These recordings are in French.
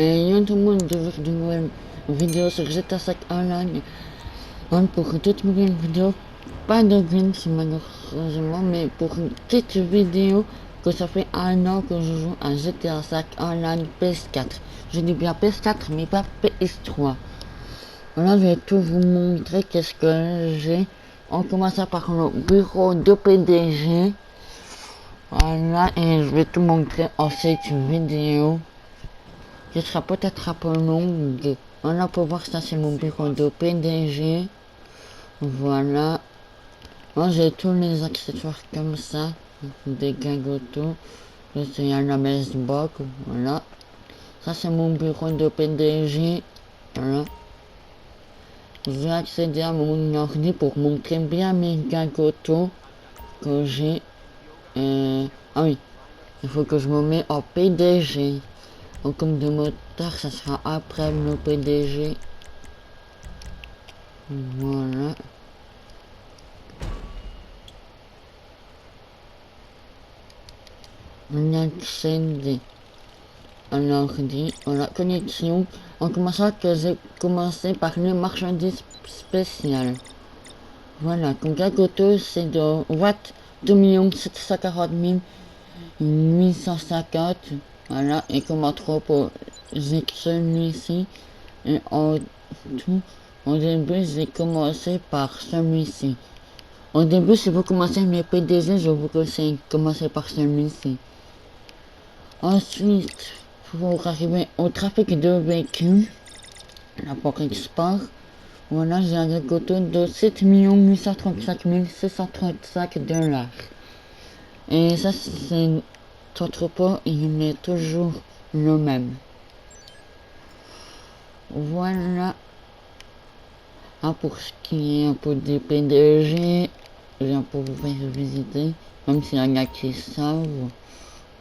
Et yo tout le monde, de nouvelles vidéos sur GTA 5 Online. Pour toute nouvelle vidéo, pas de glitch malheureusement, mais pour une petite vidéo que ça fait 1 an que je joue à GTA 5 Online PS4. Je dis bien PS4 mais pas PS3. Voilà, je vais tout vous montrer qu'est-ce que j'ai. On commence par le bureau de PDG. Voilà, et je vais tout montrer en cette vidéo. Ce sera peut-être un peu longue. Voilà, pour voir ça, c'est mon bureau de PDG. Voilà. Moi, j'ai tous les accessoires comme ça. Des gagotos. C'est un amazebox. Voilà. Ça, c'est mon bureau de PDG. Voilà. Je vais accéder à mon ordi pour montrer bien mes gagotos que j'ai. Ah oui, il faut que je me mette en PDG. En comme de moteur, ça sera après le PDG. Voilà. On accède à l'ordi, à la connexion. En commençant que j'ai commencé par les marchandises spéciales. Voilà, comme gagoto, c'est de Watt 2 740 850. Voilà, et comme entrepôt, j'ai celui-ci. Et en tout, au début, j'ai commencé par celui-ci. Au début, si vous commencez mes PDG, je vous conseille de commencer par celui-ci. Ensuite, pour arriver au trafic de véhicules, là pour export, voilà, j'ai un coton de 7 835 635 $. Et ça, c'est entrepôt, il est toujours le même. Voilà. Pour ce qui est un peu des PDG, je viens pour vous faire visiter, même s'il y en a qui savent.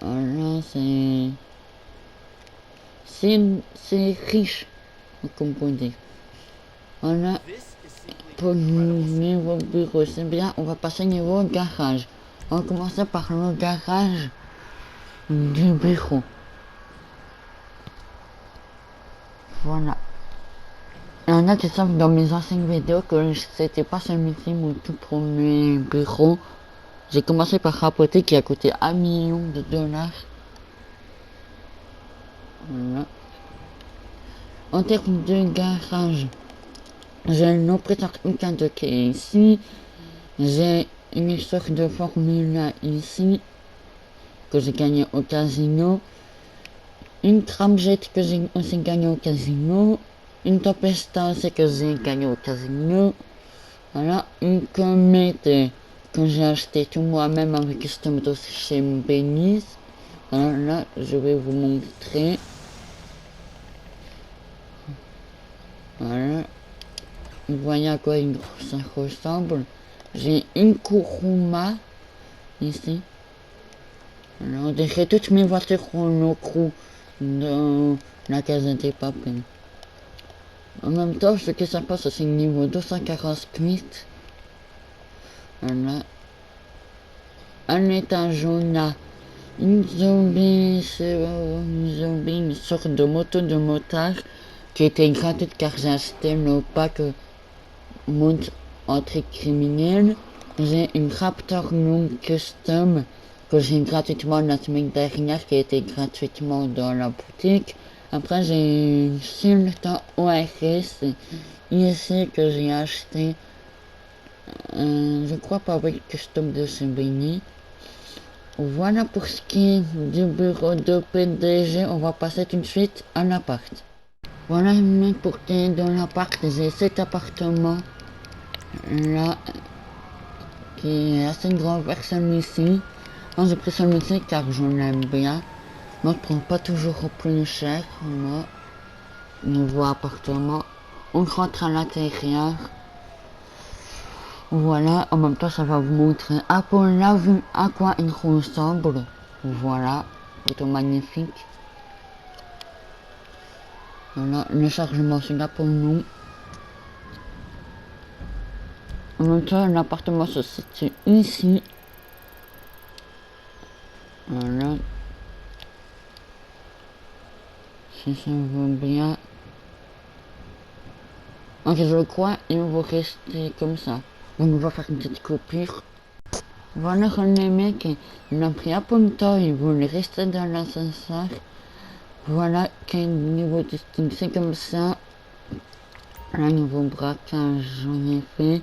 Voilà, c'est riche, comme on dit. Voilà, pour le niveau bureau, c'est bien, on va passer au niveau garage. On va commencer par le garage du bureau. Voilà. Il y en a qui savent dans mes anciennes vidéos que c'était pas celui-ci mon tout premier bureau. J'ai commencé par rapporter qui a coûté 1 million de dollars. Voilà. En termes de garage, j'ai un opérateur de qui est ici. J'ai une sorte de Formule 1 ici, que j'ai gagné au casino. Une tramjet que j'ai aussi gagné au casino. Une Tempesta aussi que j'ai gagné au casino. Voilà, une comète que j'ai acheté tout moi-même avec custom chez Benny's. Voilà, là, je vais vous montrer. Voilà. Vous voyez à quoi ça ressemble. J'ai une Kuruma ici. Alors, on dirait toutes mes voitures ont le crew dans la Casa des Papel. En même temps, ce que ça passe, c'est le niveau 248. Voilà. Un étage jaune a une zombie, une sorte de moto de motard qui était gratuite car j'ai acheté le pack montre entrée criminelle. J'ai une Raptor Long Custom que j'ai gratuitement la semaine dernière qui a été gratuitement dans la boutique. Après j'ai une Sultan ORS ici que j'ai acheté je crois pas avec custom de Sebrini. Voilà pour ce qui est du bureau de PDG, on va passer tout de suite à l'appart. Voilà pour qui est dans l'appart, j'ai cet appartement là qui est assez grand vers celui-ci. Moi j'ai pris celui-ci car je l'aime bien. Moi je prends pas toujours au plus cher. Moi, niveau appartement. On rentre à l'intérieur. Voilà, en même temps ça va vous montrer un peu la vue à quoi il ressemble. Voilà, plutôt magnifique. Voilà, le chargement c'est là pour nous. En même temps l'appartement se situe ici. Voilà. si ça va bien. Ok, je crois, il va rester comme ça. Donc on va faire une petite coupure. Voilà, les mecs, il a pris un peu de temps, il voulait rester dans l'ascenseur. Voilà, quel niveau de style, c'est comme ça. Là, niveau braquage, j'en ai fait.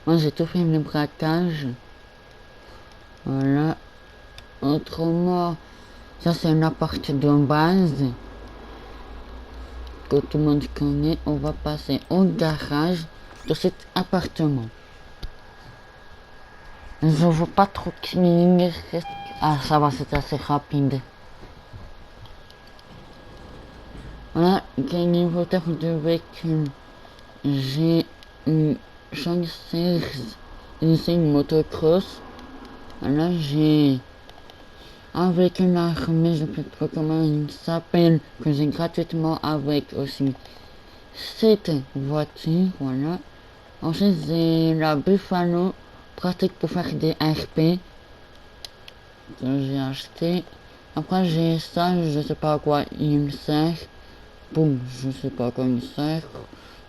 Moi, j'ai tout fait le braquage. Voilà. Autrement, ça c'est un appart de base que tout le monde connaît. On va passer au garage de cet appartement. Je vois pas trop qu'il reste. Ah, ça va, c'est assez rapide. Voilà, quel niveau de véhicule. J'ai une chanceuse, une motocross. Voilà, j'ai un véhicule armé, je ne sais pas comment il s'appelle, que j'ai gratuitement avec aussi cette voiture. Voilà. Ensuite, j'ai la Buffalo, pratique pour faire des RP, que j'ai acheté. Après, j'ai ça, je sais pas à quoi il sert. Boum, je sais pas à quoi il sert.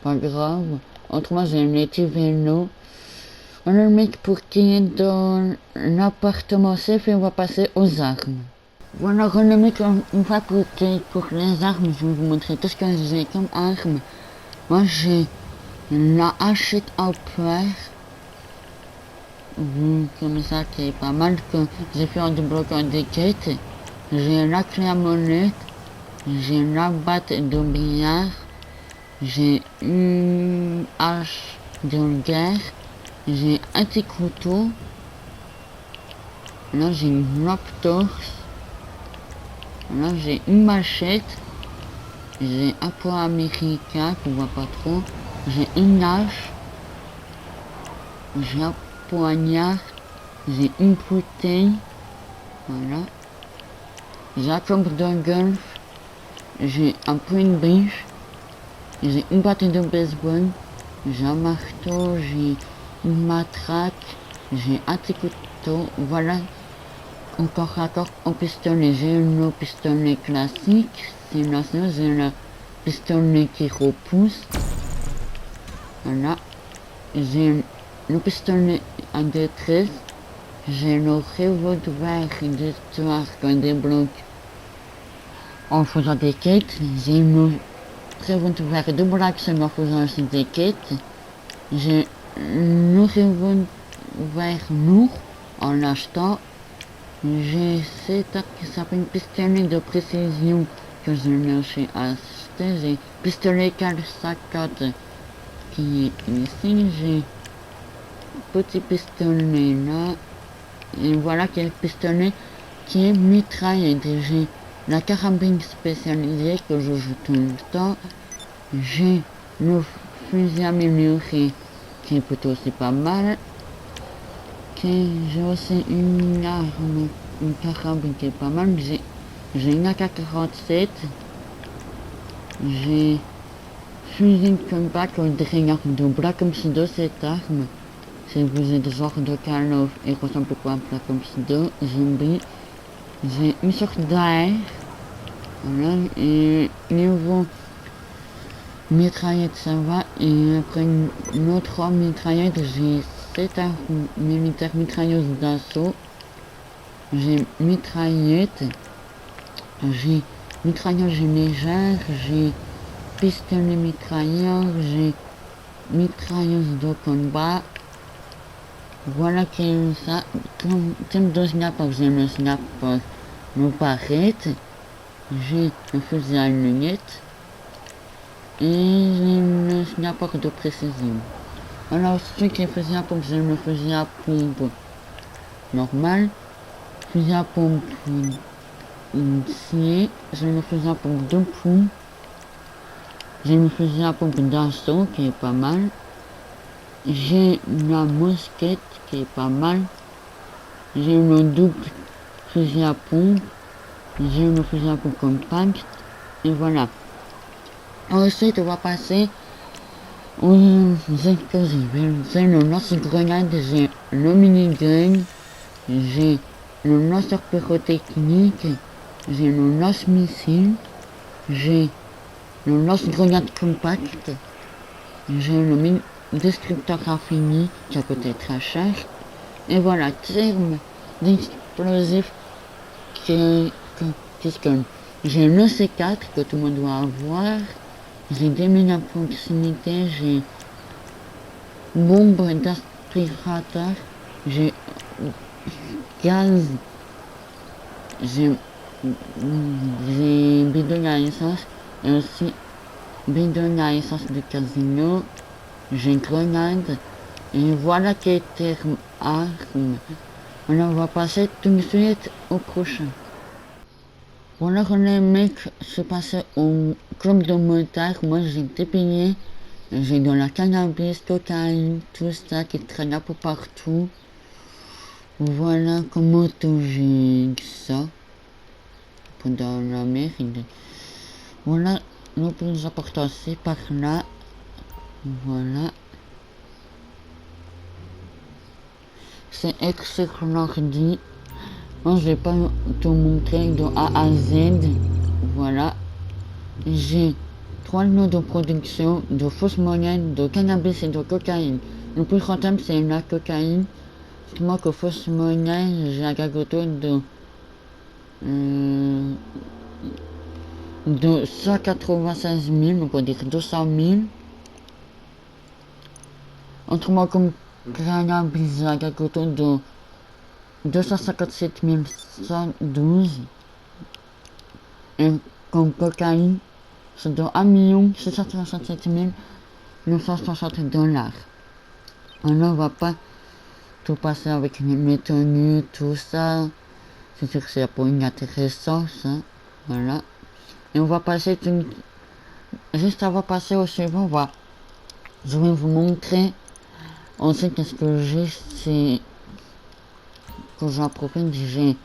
Pas grave. Autrement, j'ai un petit vélo. On a le mec pour qui est dans l'appartement safe et on va passer aux armes. Voilà, le mec, une fois pour les armes, je vais vous montrer tout ce que j'ai comme arme. Moi, j'ai la hachette à pierre. Comme ça, qui est pas mal, que j'ai fait en débloquant des quêtes. J'ai la clé à molette. J'ai la batte de billard. J'ai une hache de guerre. J'ai un petit couteau. Là, j'ai une lampe torse. Là, j'ai une machette. J'ai un poids américain qu'on voit pas trop. J'ai une hache. J'ai un poignard. J'ai une bouteille. Voilà. J'ai un camp de golf. J'ai un point de biche. J'ai une batte de baseball. J'ai un marteau. J'ai une matraque. J'ai un petit couteau. Voilà. Encore au pistolet. J'ai un pistolet classique. C'est là, j'ai le pistolet qui repousse. Voilà. J'ai le pistolet à détresse. J'ai le revolver d'histoire qu'on débloque en faisant des quêtes. J'ai le revolver de Black en faisant aussi des quêtes. J'ai le revolver lourd en l'achetant. J'ai cette arme qui s'appelle pistolet de précision que je me suis acheté. J'ai pistolet 450 qui est ici. J'ai petit pistolet là. Et voilà quel pistolet qui est mitraillette. J'ai la carabine spécialisée que je joue tout le temps. J'ai le fusil amélioré qui est plutôt aussi pas mal. J'ai aussi une arme, une carabine qui est pas mal. J'ai une AK-47. J'ai fusil de combat qu'on dirait une arme de Black Ops 2 cette arme. Si vous êtes genre de Call of et ressemble quoi à Black Ops 2, zombie. J'ai une sorte d'AR. Voilà, et niveau mitraillette ça va. Et après une autre mitraillette, j'ai cette arme militaire mitrailleuse d'assaut. J'ai mitraillette. J'ai mitrailleuse légère. J'ai pistolet mitrailleur. J'ai mitrailleuse de combat. Voilà que ça, comme deux snaps, j'ai le snap me paraît. J'ai le fusil à lunettes et j'ai le snapper de précision. Alors ensuite les fusils à pompe, j'ai le fusil à pompe normal, fusil à pompe scié, j'ai le fusil à pompe de poux, j'ai le fusil à pompe d'assaut qui est pas mal. J'ai la mosquette qui est pas mal. J'ai le double fusil à pompe. J'ai le fusil à pompe compact. Et voilà. Ensuite, on va passer aux explosifs. J'ai le lance-grenade, j'ai le minigun, j'ai le lanceur pyrotechnique, j'ai le lance-missile, j'ai le lance-grenade compact, j'ai le mine destructeur infini qui a coûté très cher, et voilà, terme d'explosif puisque j'ai le C4 que tout le monde doit avoir, j'ai des mines à proximité, j'ai bombe d'aspirateur, j'ai gaz, j'ai bidon à essence et aussi bidon à essence de casino, j'ai grenade et voilà qui est terme arme. Alors on va passer tout de suite au prochain. Voilà que les mecs se passaient au club de motards, moi j'ai dépayé, j'ai de la cannabis, cocaïne, tout ça qui traîne un peu partout. Voilà comment j'ai ça pendant la mer. Voilà le plus important, c'est par là. Voilà. C'est extraordinaire. Moi, je vais pas te montrer de A à Z. Voilà. J'ai 3 lots de production de fausses monnaies, de cannabis et de cocaïne. Le plus rentable, c'est la cocaïne. C'est moi que fausse monnaie, j'ai un gagoto de 196 000, donc on dirait 200 000. Autrement, comme cannabis, j'ai un gagoto de 257 112. Et comme cocaïne, c'est de 1 667 960 $. Alors on va pas tout passer avec mes tenues, tout ça. C'est sûr que c'est pour une intéressant, ça. Voilà. Et on va passer juste avant de passer au suivant, je vais vous montrer. Ensuite, qu'est-ce que j'ai, c'est que j'en profite, j'ai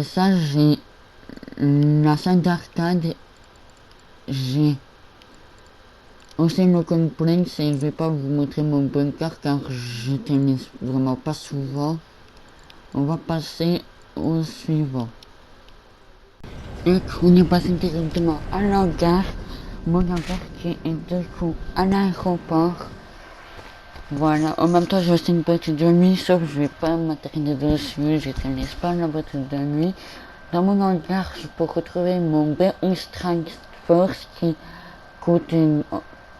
ça, j'ai la salle d'arcade, j'ai aussi le complexe et je vais pas vous montrer mon bunker car je n'utilise vraiment pas souvent. On va passer au suivant. Et on est passé directement à la gare, mon gare qui est du coup à l'aéroport. Voilà, en même temps j'ai aussi une boîte de nuit, sauf que je vais pas m'attarder dessus, j'utilise pas la boîte de nuit. Dans mon hangar, je peux retrouver mon B11 Force qui coûte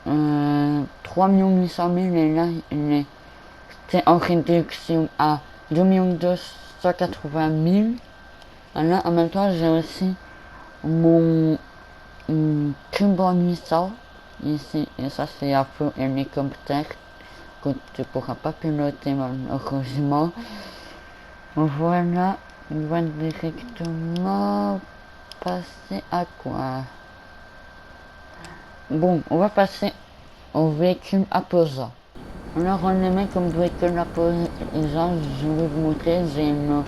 3 800 000 et là c'est en réduction à 2 280 000. Alors, en même temps, j'ai aussi mon Cubon 800 ici, et ça c'est un feu hélicoptère que tu pourras pas piloter malheureusement. Voilà, on va directement passer à quoi? Bon, on va passer au véhicule apposant. Alors on les met comme véhicule apposant, je vais vous montrer, j'ai une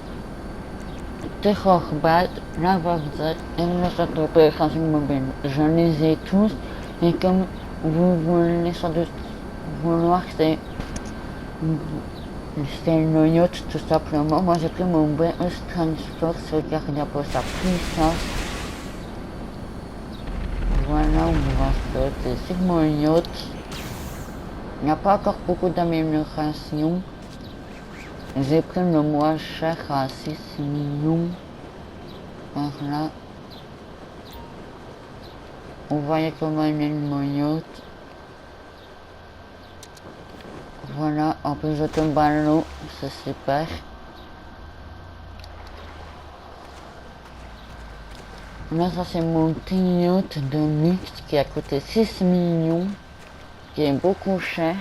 Terrorbad, la Wafzat et le centre d'opération mobile. Je les ai tous et comme vous voulez sans doute vouloir, c'est le yacht tout simplement. Moi j'ai pris mon BS Transport, regardez un peu sa puissance. Voilà, on va sauter sur mon yacht. Il n'y a pas encore beaucoup d'amélioration. J'ai pris le moins cher à 6 millions. Par là. On voyait comment il est mon yacht. Voilà, en plus je tombe à l'eau, c'est super. Là ça c'est mon petit yacht de luxe qui a coûté 6 millions. Qui est beaucoup cher.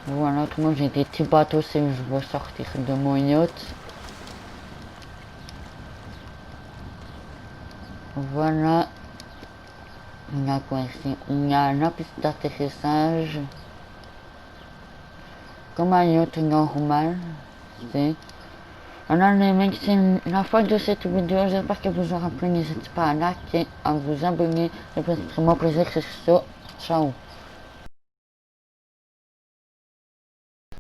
Voilà, tout le monde j'ai des petits bateaux si je veux sortir de mon yacht. Voilà. On a quoi ici? On a la piste d'atterrissage. Comme un yacht normal. Alors les mecs, c'est la fin de cette vidéo. J'espère que vous aura plu. N'hésitez pas à liker, à vous abonner. Le plus vraiment plaisir, c'est ça. Ciao.